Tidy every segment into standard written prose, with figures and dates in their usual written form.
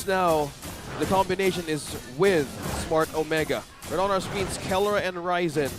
now, the combination is with Smart Omega. Right on our screens, Keller and Ryzen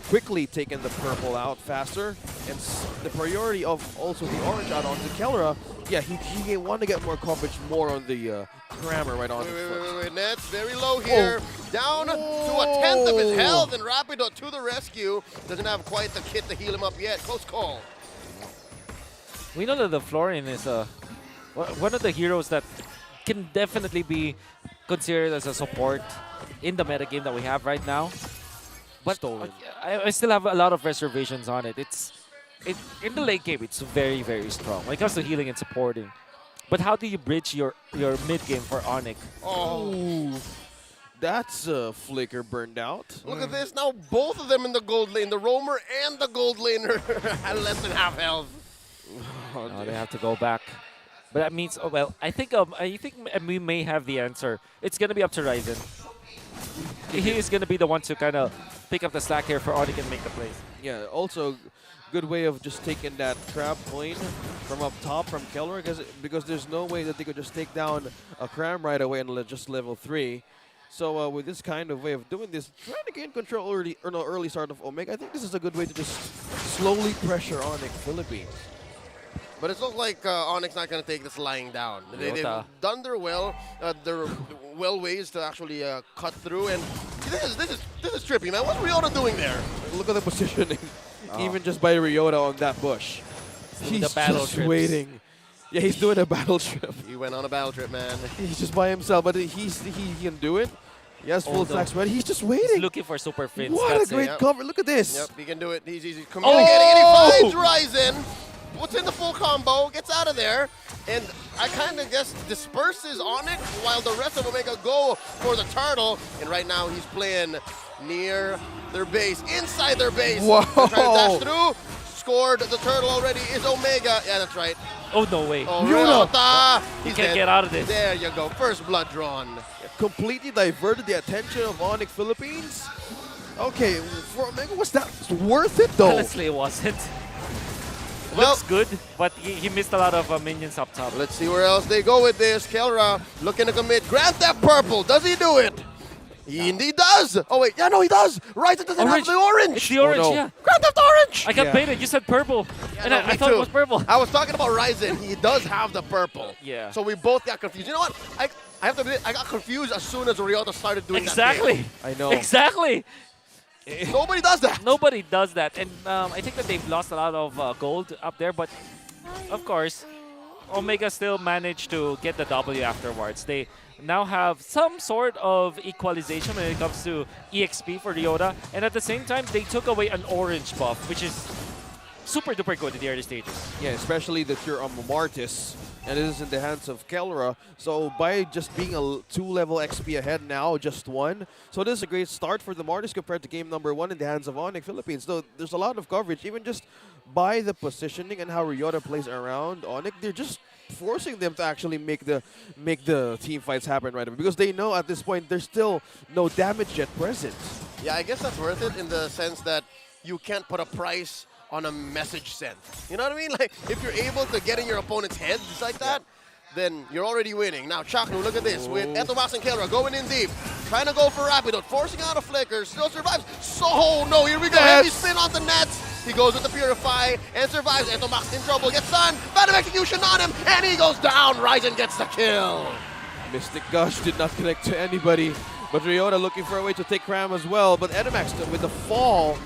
quickly taking the purple out faster, and the priority of also the orange out onto Keller. Yeah, he want to get more coverage more on the Crammer right on the foot. Wait, Nets very low here. Down to a tenth of his health, and Rapido to the rescue. Doesn't have quite the kit to heal him up yet. Close call. We know that the Florian is one of the heroes that can definitely be considered as a support in the metagame that we have right now. But I still have a lot of reservations on it. In the late game, it's very, very strong when it comes to healing and supporting. But how do you bridge your mid game for Onic? Oh, that's a flicker burned out. Look at this now. Both of them in the gold lane, the roamer and the gold laner, at less than half health. Oh, they have to go back. But that means, oh well, I think we may have the answer. It's gonna be up to Ryzen. He is gonna be the one to kind of pick up the slack here for Onic and make the plays. Yeah, also good way of just taking that trap lane from up top from Keller, because there's no way that they could just take down a Cram right away and just level 3. So with this kind of way of doing this, trying to gain control early start of Omega, I think this is a good way to just slowly pressure Onic Philippines. But it looks like Onyx not going to take this lying down. They've done their ways to actually cut through, and this is trippy, man. What's Ryota doing there? Look at the positioning, even just by Ryota on that bush. He's just waiting. Yeah, he's doing a battle trip. He went on a battle trip, man. He's just by himself, but he can do it. He has full stack spread. He's just waiting. He's looking for super Prince. What a great cover. Look at this. Yep, he can do it. He's communicating, and he finds Ryzen. Puts in the full combo, gets out of there, and I kind of guess disperses Onic while the rest of Omega go for the turtle. And right now he's playing near their base, inside their base. Whoa! Trying to dash through. Scored the turtle already is Omega. Yeah, that's right. Oh, no way. Oh, Ryota. He can't get out of this. There you go. First blood drawn. Completely diverted the attention of Onic Philippines. Okay, for Omega, was that worth it though? Honestly, it wasn't. Well, looks good, but he missed a lot of minions up top. Let's see where else they go with this. Kelra looking to commit. Grab that purple. Does he do it? He indeed does. Oh, wait. Yeah, no, he does. Ryzen doesn't have the orange. It's the orange, yeah. Grab that orange. I got baited. You said purple. Yeah, and no, I thought it was purple. I was talking about Ryzen. He does have the purple. Yeah. So we both got confused. You know what? I have to admit, I got confused as soon as Ryota started doing that. Exactly. I know. Exactly. Nobody does that. Nobody does that. And I think that they've lost a lot of gold up there, but of course, Omega still managed to get the W afterwards. They now have some sort of equalization when it comes to EXP for Ryota, and at the same time, they took away an orange buff, which is super duper good in the early stages. Yeah, especially that you're on Martis, and it is in the hands of Kelra. So by just being a 2-level XP ahead now, just 1. So this is a great start for the Martis compared to game number 1 in the hands of Onic Philippines. So there's a lot of coverage, even just by the positioning and how Ryota plays around Onic. They're just forcing them to actually make the team fights happen right away, because they know at this point there's still no damage yet present. Yeah, I guess that's worth it in the sense that you can't put a price on a message sent. You know what I mean? Like, if you're able to get in your opponent's heads like that, then you're already winning. Now, Chaknu, look at this. With Etomax and Kelra going in deep. Trying to go for Rapido, forcing out a flicker. Still survives. So, no, here we go. Heavy spin on the nets. He goes with the Purify and survives. Etomax in trouble. Gets stunned. Bad execution on him. And he goes down. Ryzen gets the kill. Mystic Gush did not connect to anybody. But Ryota looking for a way to take Cram as well. But Etomax with the fall.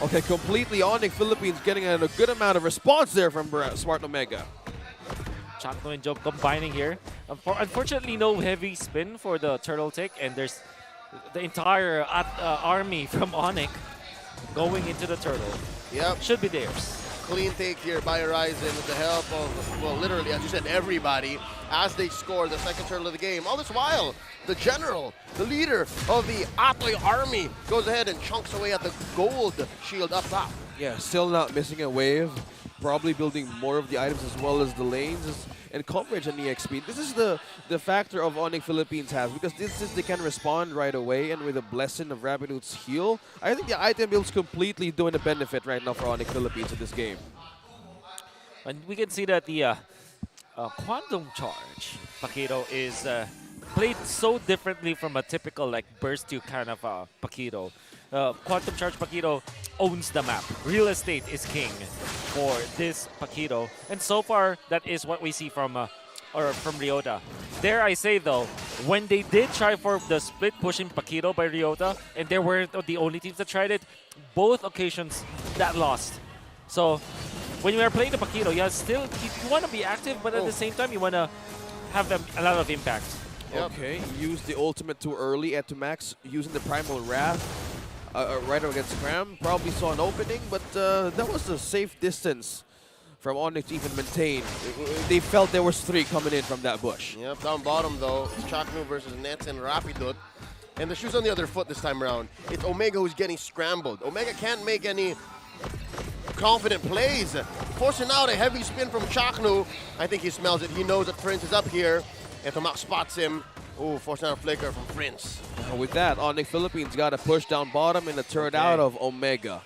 Okay, completely Onic Philippines getting a good amount of response there from Smart Omega. Chakno and Joke combining here. Unfortunately, no heavy spin for the turtle take, and there's the entire army from Onic going into the turtle. Yep. Should be theirs. Clean take here by Ryzen with the help of, well, literally, as you said, everybody, as they score the second turtle of the game. All this while, the general, the leader of the Atoy army, goes ahead and chunks away at the gold shield up top. Yeah, still not missing a wave. Probably building more of the items as well as the lanes and coverage on EXP. This is the factor of Onic Philippines has, because they can respond right away, and with a blessing of Rapido's heal, I think the item build's completely doing a benefit right now for Onic Philippines in this game. And we can see that the Quantum Charge Paquito is played so differently from a typical like burst you kind of Paquito. Quantum Charge Paquito owns the map. Real estate is king for this Paquito, and so far that is what we see from Ryota. Dare I say though, when they did try for the split pushing Paquito by Ryota, and they weren't the only teams that tried it, both occasions that lost. So when you are playing the Paquito, you want to be active, but at the same time you want to have a lot of impact. Yep. Okay, used the ultimate too early at Max using the Primal Wrath right against Cram. Probably saw an opening, but that was a safe distance from Onic to even maintain. They felt there was 3 coming in from that bush. Yep, down bottom though, it's Chaknu versus Nets and Rapidut. And the shoe's on the other foot this time around. It's Omega who's getting scrambled. Omega can't make any confident plays. Forcing out a heavy spin from Chaknu. I think he smells it. He knows that Prince is up here. And Tomac spots him. Ooh, forcing out a flicker from Prince. With that, Onic Philippines got a push down bottom and a turret out of Omega.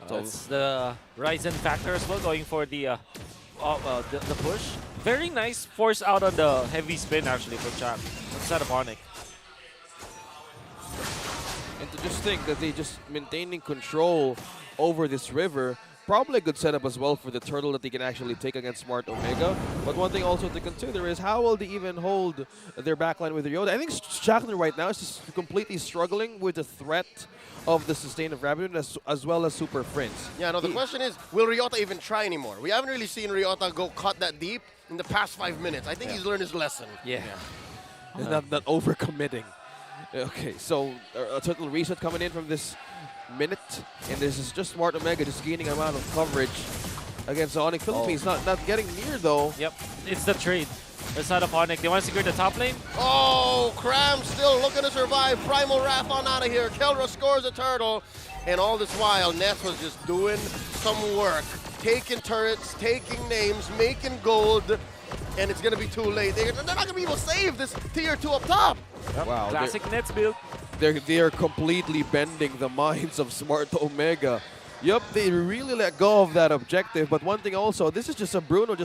So That's the Ryzen factor as well, going for the push. Very nice force out on the heavy spin actually for Chak instead of Onic. And to just think that they just maintaining control over this river, probably a good setup as well for the turtle that they can actually take against Smart Omega. But one thing also to consider is how will they even hold their backline with Ryota? I think Chaknu right now is just completely struggling with the threat of the sustain of Rapidut as well as Super Prince. Yeah, no, the question is, will Ryota even try anymore? We haven't really seen Ryota go cut that deep in the past 5 minutes. I think he's learned his lesson. Yeah. He's not overcommitting. Okay, so a total reset coming in from this minute, and this is just Smart Omega just gaining amount of coverage against Onic Philippines. Not getting near though. Yep, it's the trade. The side of Onic. They want to secure the top lane. Oh, Cram still looking to survive. Primal Wrath on out of here. Kelra scores a turtle. And all this while, Ness was just doing some work. Taking turrets, taking names, making gold. And it's going to be too late. They're not going to be able to save this tier 2 up top. Yep. Wow. Classic Nets build. They are completely bending the minds of Smart Omega. Yup, they really let go of that objective. But one thing also, this is just a Bruno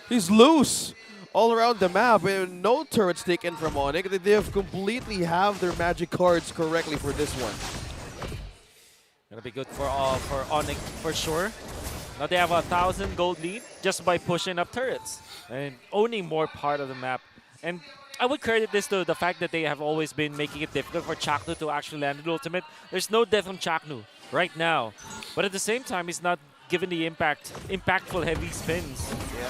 he's loose all around the map. And no turrets taken from Onic. They have completely have their magic cards correctly for this one. Gonna be good for Onic for sure. Now they have 1,000 gold lead just by pushing up turrets and owning more part of the map. And I would credit this to the fact that they have always been making it difficult for Chaknu to actually land the ultimate. There's no death on Chaknu right now, but at the same time, he's not given the impactful heavy spins. Yeah.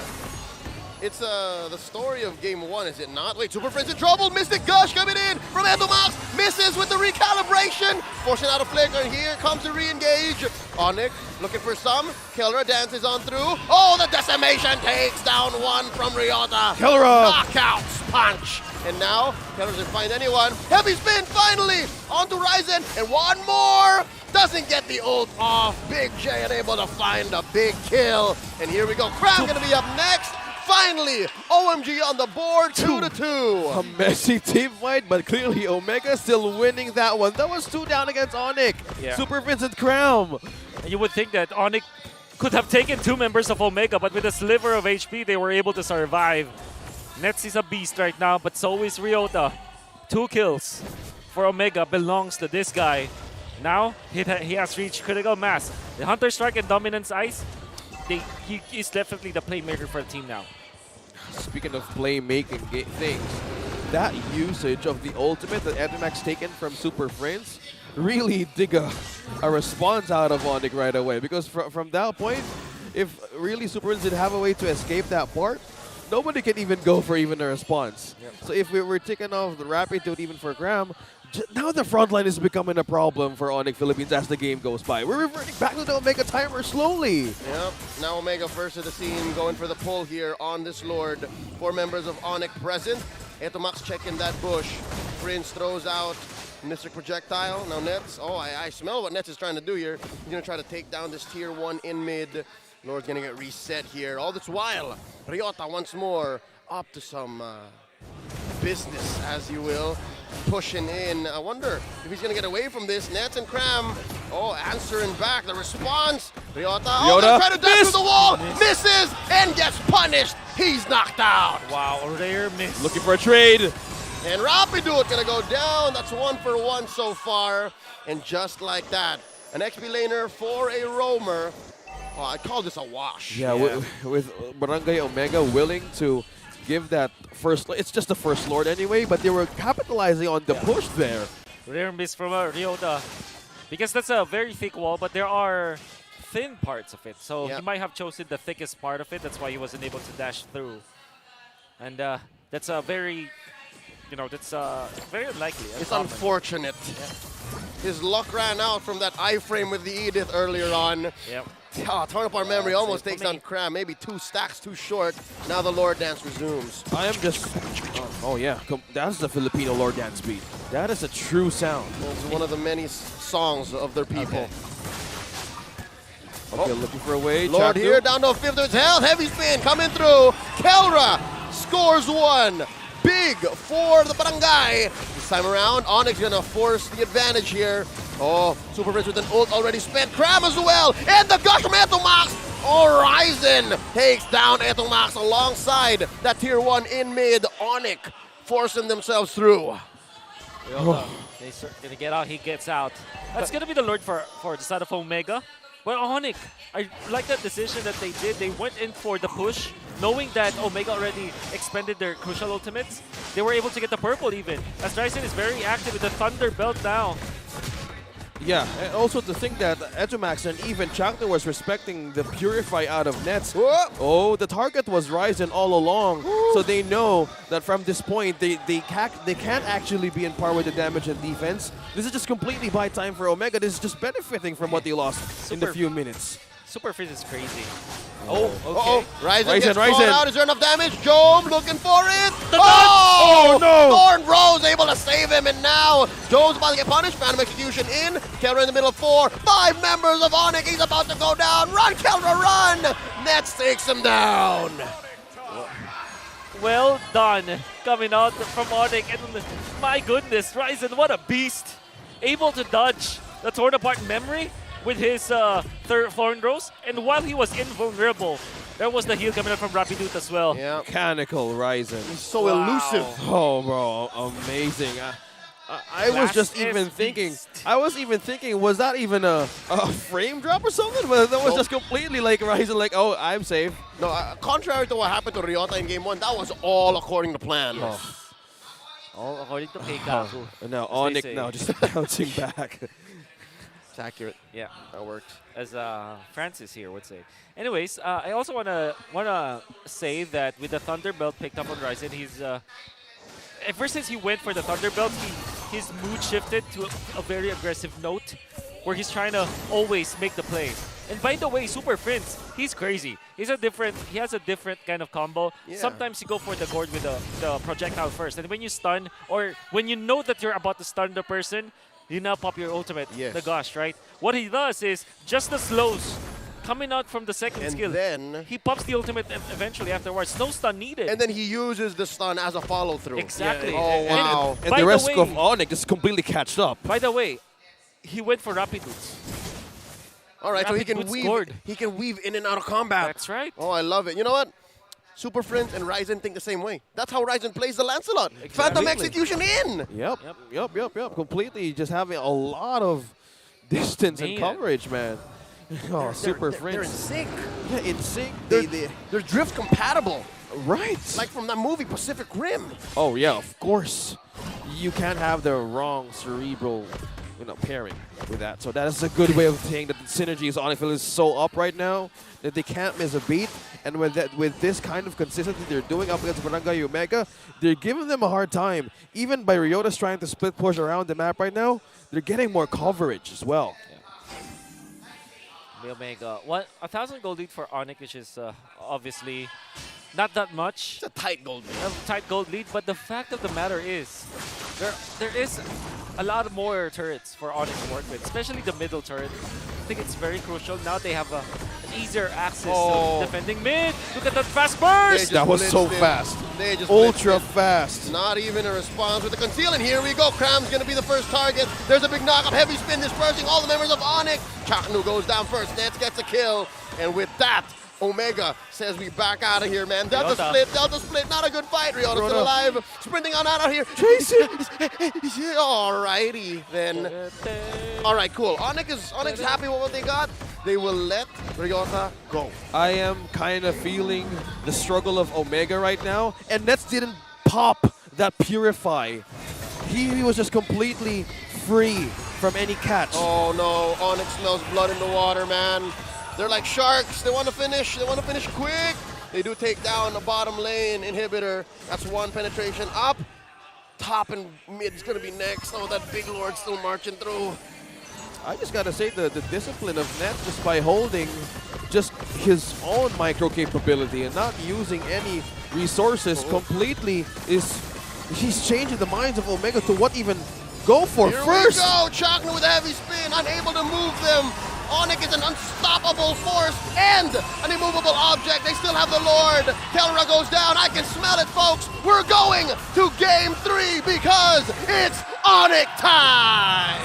It's the story of game 1, is it not? Wait, Super Prince in trouble. Mystic Gush coming in from Endomax. Misses with the recalibration. Forcing out a flicker. Here comes the re-engage. Onic looking for some. Kelra dances on through. Oh, the decimation takes down one from Ryota. Kelra! Knockouts punch. And now, Kelra doesn't find anyone. Heavy spin finally onto Ryzen. And one more. Doesn't get the ult off. Big J unable to find a big kill. And here we go. Cram gonna be up next. Finally, OMG on the board, 2-2. A messy team fight, but clearly Omega still winning that one. That was 2 down against Onic. Yeah. Super Vincent Crown. And you would think that Onic could have taken 2 members of Omega, but with a sliver of HP, they were able to survive. Nets is a beast right now, but so is Ryota. 2 kills for Omega belongs to this guy. Now, he has reached critical mass. The Hunter Strike and Dominance Ice, he is definitely the playmaker for the team now. Speaking of playmaking things, that usage of the ultimate that Edmax taken from Super Prince really dig a response out of Onic right away. Because from that point, if really Super Prince did have a way to escape that part, nobody can even go for even a response. Yep. So if we were taking off the Rapid to even for Graham, now the front line is becoming a problem for Onic Philippines as the game goes by. We're reverting back to the Omega timer slowly. Yep, now Omega first to the scene, going for the pull here on this Lord. 4 members of Onic present. Etomax checking that bush. Prince throws out Mystic Projectile. Now Nets, I smell what Nets is trying to do here. He's going to try to take down this tier 1 in mid. Lord's going to get reset here. All this while, Ryota once more up to some business, as you will. Pushing in. I wonder if he's going to get away from this. Nets and Cram. Answering back. The response. Ryota. Gonna try to dash through the wall. Misses and gets punished. He's knocked out. Wow, a rare miss. Looking for a trade. And Rapido gonna go down. That's 1 for 1 so far. And just like that, an XP laner for a roamer. Oh, I call this a wash. Yeah, with Barangay Omega willing to give that first. It's just the first Lord anyway, but they were capitalizing on the push there. Rare miss from Ryota. Because that's a very thick wall, but there are thin parts of it. So he might have chosen the thickest part of it. That's why he wasn't able to dash through. And that's a very, that's very unlikely. It's unfortunate. His luck ran out from that iframe with the Edith earlier on. Yep. Torn apart memory almost takes down Cram. Maybe 2 stacks too short. Now the Lord Dance resumes. I am just. Oh yeah, that's the Filipino Lord Dance beat. That is a true sound. It's one of the many songs of their people. Okay, looking for a way. Lord Chakdu. here, down to a fifth of his health. Heavy spin coming through. Kelra scores 1. Big for the Barangay. This time around, Onic gonna force the advantage here. Oh, Super Prince with an ult already spent. Cram as well. And the gush from Etomax. Horizon takes down Etomax alongside that tier 1 in mid. Onic forcing themselves through. He's gonna get out, he gets out. That's gonna be the Lord for the side of Omega. But Onic, I like that decision that they did. They went in for the push, knowing that Omega already expended their crucial ultimates. They were able to get the purple even, as Ryzen is very active with the Thunder Belt now. Yeah, and also to think that Etomax and even Chakdu was respecting the Purify out of nets. Whoa. Oh, the target was Ryzen all along, so they know that from this point they can't actually be in par with the damage and defense. This is just completely buy time for Omega. This is just benefiting from what they lost in the few minutes. Super Frizz is crazy. Oh, okay. Ryzen gets caught out. Is there enough damage? Job looking for it. Oh, no! Thorn Rose able to save him, and now Job's about to get punished. Phantom Execution in. Kelra in the middle of 4. 5 members of Onic. He's about to go down. Run, Kelra, run! Nets takes him down. Well done, coming out from Onic. And my goodness, Ryzen, what a beast. Able to dodge the torn apart memory with his third Thorn Rose, and while he was invulnerable, there was the heal coming up from Rapidut as well. Yeah. Mechanical Ryzen. He's so elusive. Oh, bro, amazing. I was just even thinking. I was even thinking, was that even a frame drop or something? But that was just completely like Ryzen, like, oh, I'm safe. No, contrary to what happened to Ryota in Game 1, that was all according to plan. Oh. All according to Keikaku. And now As they Onic say. now just bouncing back. It's accurate. Yeah, That worked. as Francis here would say. Anyways, I also wanna say that with the Thunder Belt picked up on Ryzen, he's ever since he went for the Thunder Belt, his mood shifted to a very aggressive note, where he's trying to always make the play. And by the way, Super Prince, he's crazy. He has a different kind of combo. Yeah. Sometimes you go for the gourd with the projectile first, and when you stun, or when you know that you're about to stun the person, you now pop your ultimate, the Gosh, right? What he does is just the slows coming out from the second And skill. then He pops the ultimate eventually afterwards. No stun needed. And then he uses the stun as a follow-through. Exactly. Oh, And- wow. And by the rest way, of Onic just completely catched up. By the way, he went for Rapidoots. All right, so he Rapid can Boots weave. scored. He can weave in and out of combat. That's right. Oh, I love it. You know what? Super Friends and Ryzen think the same way. That's how Ryzen plays the Lancelot. Phantom Execution in. Yep. Completely just having a lot of distance and Man. coverage, man. Oh, Super They're in Friends. sync. Yeah, in sync. They're drift compatible. Right. Like from that movie Pacific Rim. Oh yeah, of course. You can't have the wrong cerebral, pairing with that. So that is a good way of saying that the synergy is Onic is so up right now that they can't miss a beat. And with this kind of consistency they're doing up against Barangay Omega, they're giving them a hard time. Even by Ryota's trying to split push around the map right now, they're getting more coverage as well. The Omega. 1,000 gold lead for Onic, which is obviously not that much. It's a tight gold. A tight gold lead, but the fact of the matter is, there is a lot more turrets for Onic to work with, especially the middle turret. I think it's very crucial. Now they have an easier access to defending mid. Look at that fast burst! That was so fast. They just Ultra fast. Not even a response with the conceal, and here we go. Cram's gonna be the first target. There's a big knockup, heavy spin dispersing all the members of Onic. Chaknu goes down first. Nets gets a kill, and with that, Omega says we back out of here, man. Delta Ryota. split, not a good fight. Ryota still Ryota. alive, sprinting on out of here. Chase it! Alrighty then. Alright, cool. Onyx is happy with what they got. They will let Ryota go. I am kind of feeling the struggle of Omega right now, and Nets didn't pop that Purify. He was just completely free from any catch. Oh no, Onyx smells blood in the water, man. They're like sharks. They want to finish. They want to finish quick. They do take down the bottom lane inhibitor. That's one penetration up. Top and mid is going to be next. Oh, that big lord still marching through. I just gotta say the discipline of Net just by holding just his own micro capability and not using any resources completely he's changing the minds of Omega to what even go for Here first. we go. Chakna with a heavy spin, unable to move them. Onic is an unstoppable force and an immovable object. They still have the Lord. Kelra goes down. I can smell it, folks. We're going to game 3 because it's Onic time.